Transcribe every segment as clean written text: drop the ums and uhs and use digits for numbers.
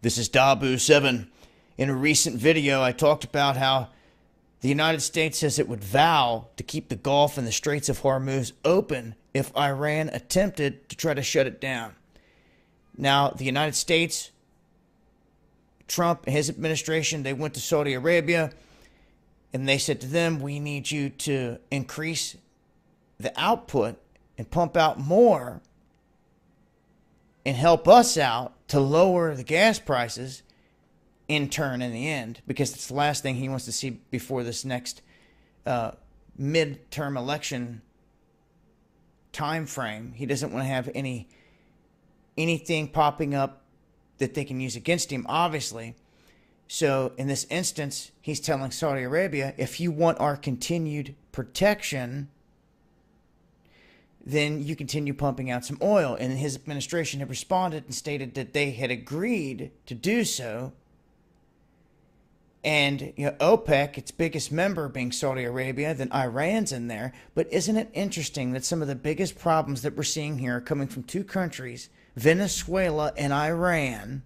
This is Dabu7. In a recent video, I talked about how the United States says it would vow to keep the Gulf and the Straits of Hormuz open if Iran attempted to try to shut it down. Now, the United States, Trump and his administration, they went to Saudi Arabia and they said to them, we need you to increase the output and pump out more and help us out to lower the gas prices in turn in the end, because it's the last thing he wants to see before this next midterm election time frame. He doesn't want to have anything popping up that they can use against him, obviously. So in this instance, he's telling Saudi Arabia, if you want our continued protection, then you continue pumping out some oil. And his administration had responded and stated that they had agreed to do so. And OPEC, its biggest member being Saudi Arabia, then Iran's in there. But isn't it interesting that some of the biggest problems that we're seeing here are coming from two countries, Venezuela and Iran,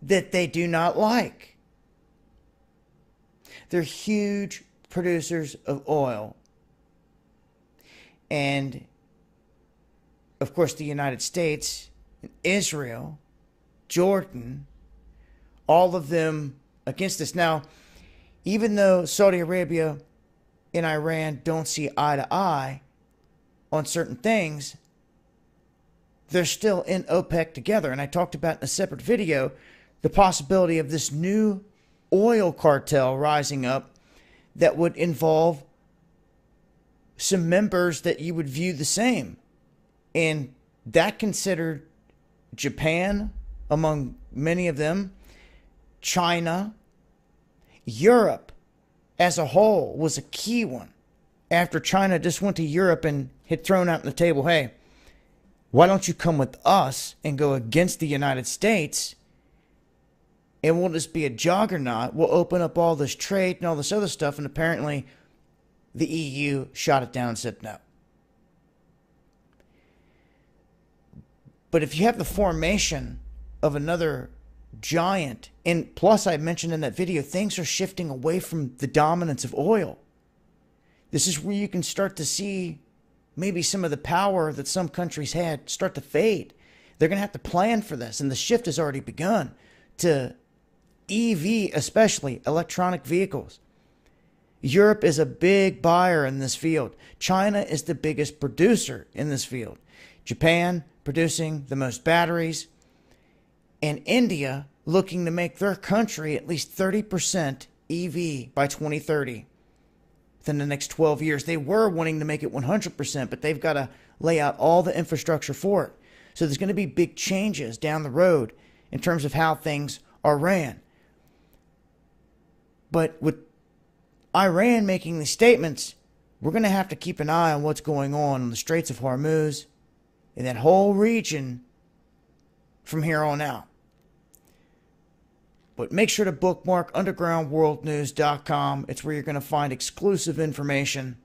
that they do not like? They're huge producers of oil. And of course, the United States, Israel, Jordan, all of them against this. Now, even though Saudi Arabia and Iran don't see eye to eye on certain things, they're still in OPEC together. And I talked about in a separate video the possibility of this new oil cartel rising up that would involve some members that you would view the same. And that considered Japan among many of them, China, Europe as a whole was a key one. After China just went to Europe and had thrown out on the table, hey, why don't you come with us and go against the United States, and we'll just be a juggernaut. We'll open up all this trade and all this other stuff. And apparently the EU shot it down and said no. But if you have the formation of another giant, and plus I mentioned in that video, things are shifting away from the dominance of oil. This is where you can start to see maybe some of the power that some countries had start to fade. They're going to have to plan for this, and the shift has already begun to EV, especially electronic vehicles. Europe is a big buyer in this field. China is the biggest producer in this field. Japan producing the most batteries, and India looking to make their country at least 30% EV by 2030. Within the next 12 years, they were wanting to make it 100%, but they've got to lay out all the infrastructure for it. So there's going to be big changes down the road in terms of how things are ran. But with Iran making these statements, we're going to have to keep an eye on what's going on in the Straits of Hormuz and that whole region from here on out. But make sure to bookmark undergroundworldnews.com. It's where you're going to find exclusive information.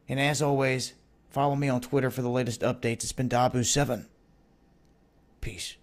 And as always, follow me on Twitter for the latest updates. It's been Dabu7. Peace.